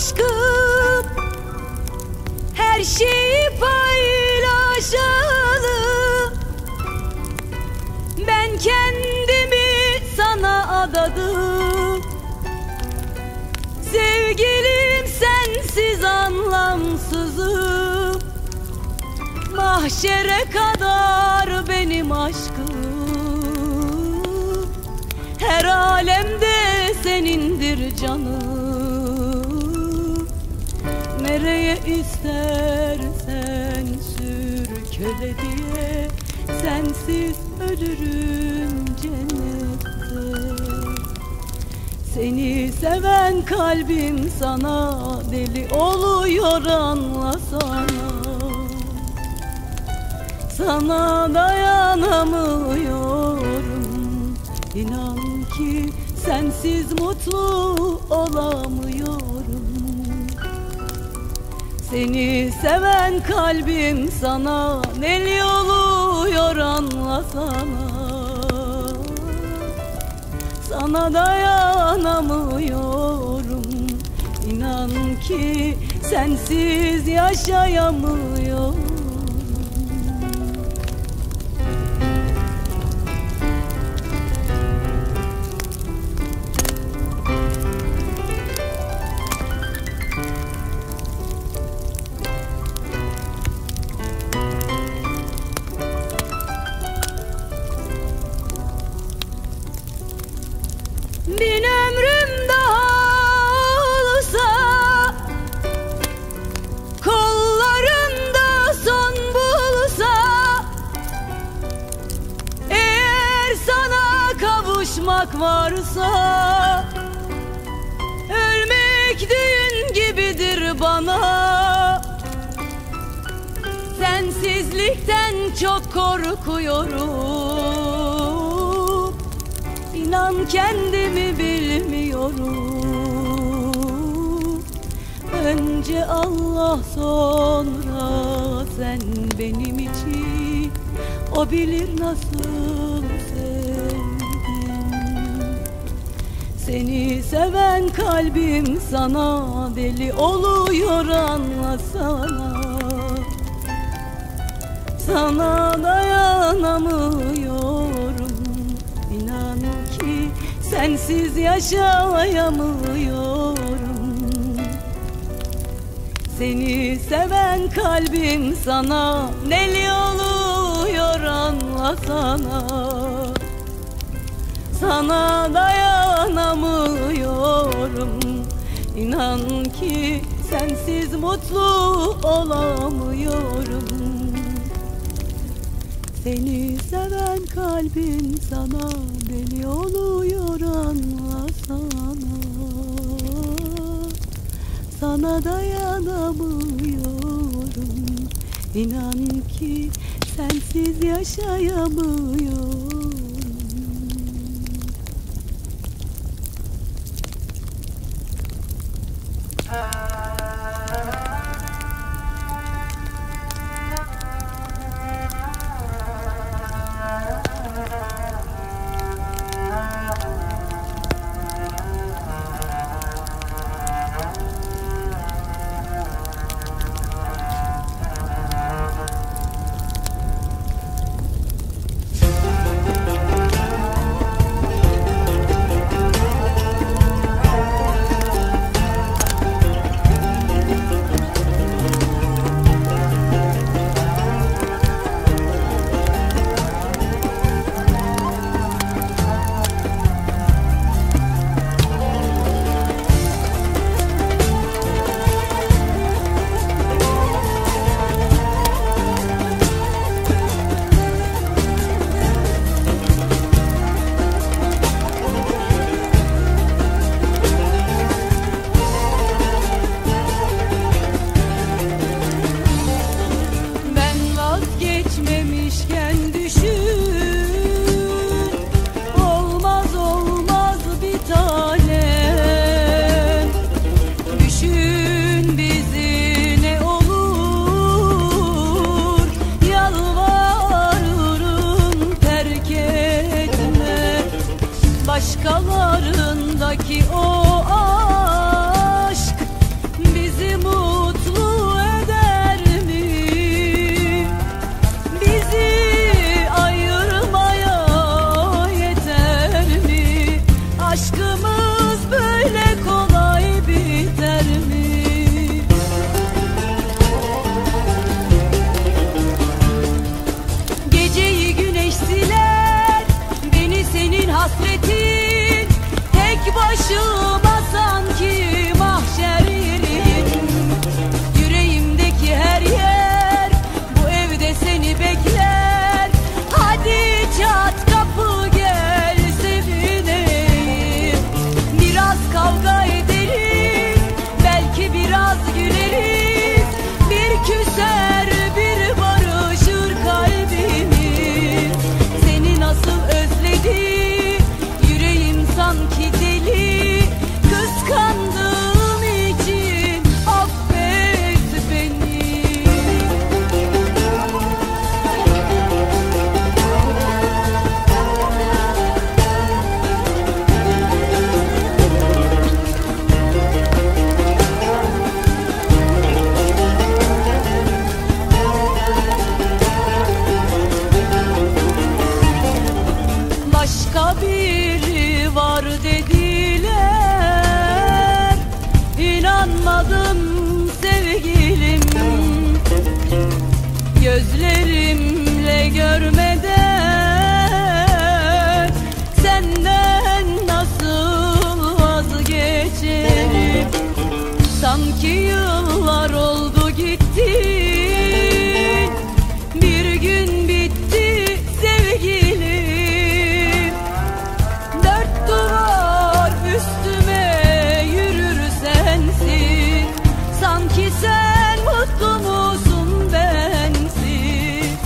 aşkım, her şeyi paylaşalım. Ben kendimi sana adadım. Sevgilim sensiz anlamsızım. Mahşere kadar benim aşkım, her alemde senindir canım. Nereye istersen sür köle diye, sensiz ölürüm cennette. Seni seven kalbim sana deli oluyor, anlasana. Sana dayanamıyorum, inan ki sensiz mutlu olamıyorum. Seni seven kalbim sana deli oluyor, anlasana. Sana dayanamıyorum, inan ki sensiz yaşayamıyorum. Bin ömrüm daha olsa, kollarında son bulsa, eğer sana kavuşmak varsa, ölmek düğün gibidir bana. Sensizlikten çok korkuyorum, İnan kendimi bilmiyorum. Önce Allah, sonra sen benim için, o bilir nasıl sevdim. Seni seven kalbim sana deli oluyor, anlasana. Sana dayanamıyorum, İnan ki sensiz yaşayamıyorum. Seni seven kalbim sana deli oluyor, anlasana. Sana dayanamıyorum, İnan ki sensiz mutlu olamıyorum. Seni seven kalbin sana deli oluyor, anlasana. Sana dayanamıyorum, İnan ki sensiz yaşayamıyorum. var dediler, İnanmadım sevgilim, gözlerimle görmeden senden nasıl vazgeçerim? Sanki yıllar oldu gittin, bir gün bitti sevgilim. Dört duvar üstüme yürür sensin, sanki sen mutlu musun bensiz?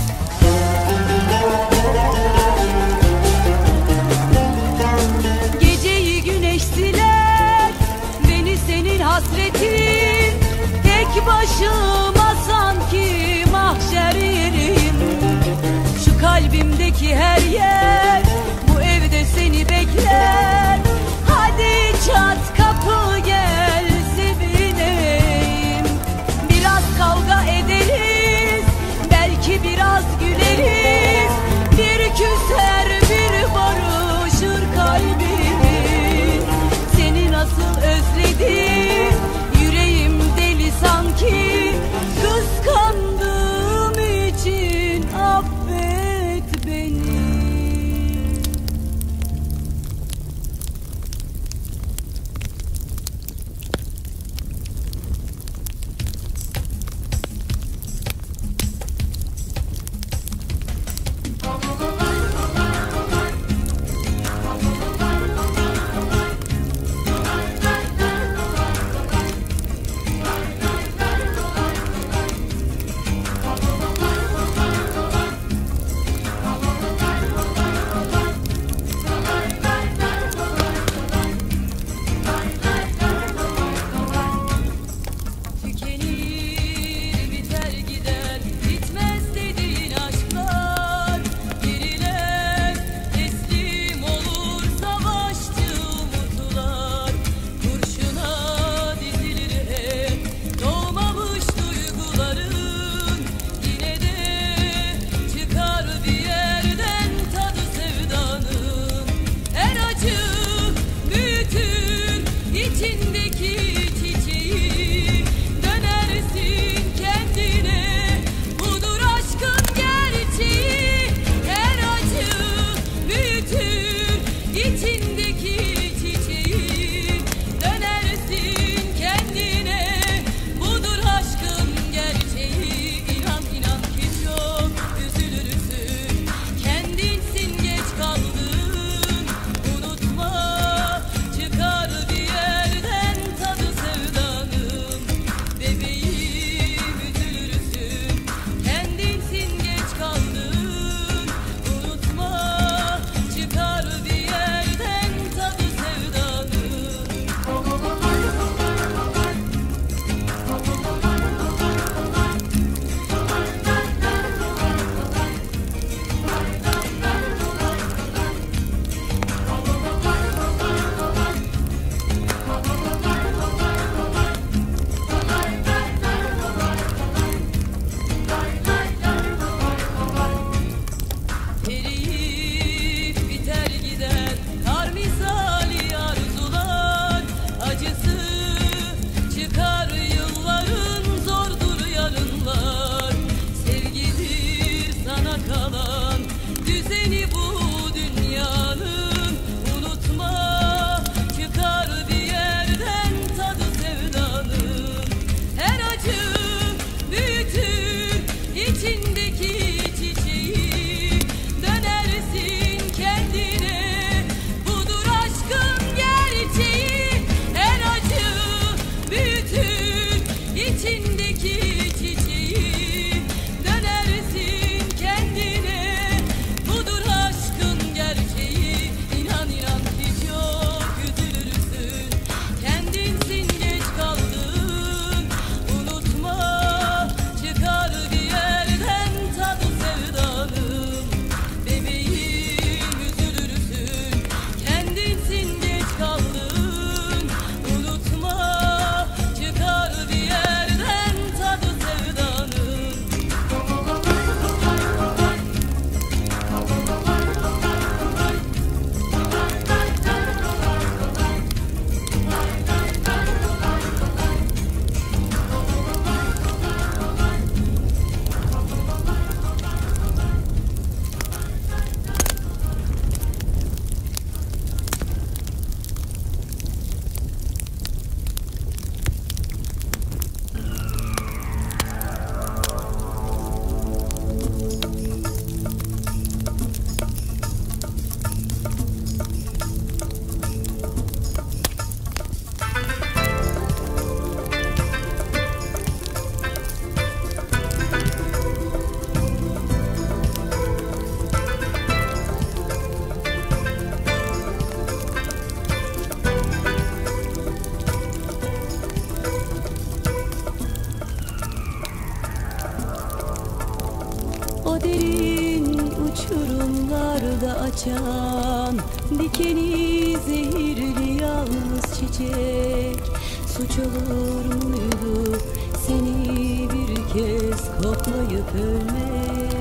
açan, dikeni zehirli yalnız çiçek. Suç olur muydu seni bir kez koklayıp ölmek?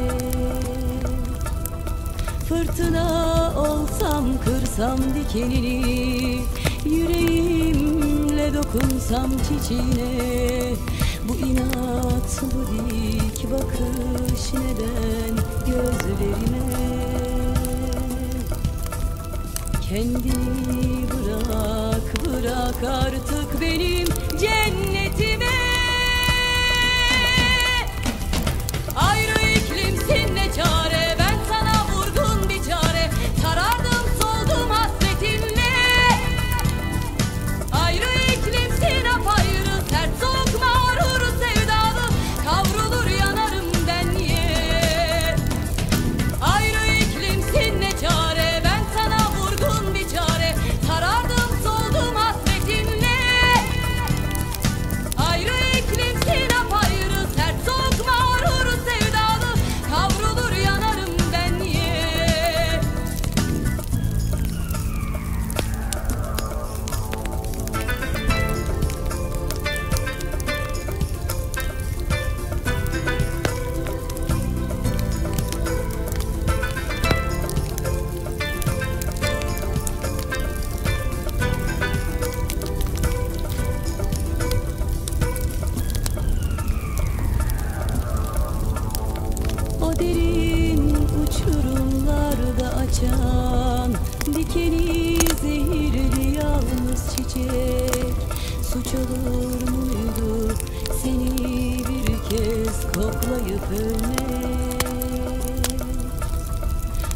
Fırtına olsam, kırsam dikenini, yüreğimle dokunsam çiçeğine. Bu inat, bu dik bakış neden gözlerime? Kendini bırak, bırak artık benim cennetime. Ayrı iklimsin ne çare, ben sana vurgun bir çare. Sarardım soldum hasretinle. Ayrı iklimsin apayrı, sert soğuk mağrur sevdalı. Kavrulur yanarım ben niye? Ayrı iklimsin ne çare, ben sana vurgun bir çare. Sarardım soldum hasretinle. Ayrı iklimsin apayrı, sert soğuk mağrur sevdalı. Kavrulur yanarım ben niye? O derin uçurumlarda açan, dikeni zehirli yalnız çiçek. Suç olur muydu seni bir kez koklayıp ölmek?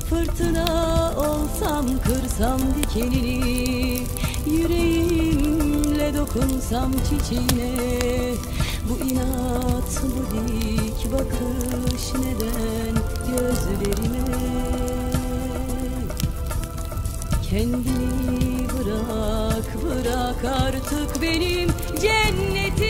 Fırtına olsam, kırsam dikenini, yüreğimle dokunsam çiçeğine. Bu inat, bu dik bakış neden gözlerime? Kendini bırak, bırak artık benim cennetim.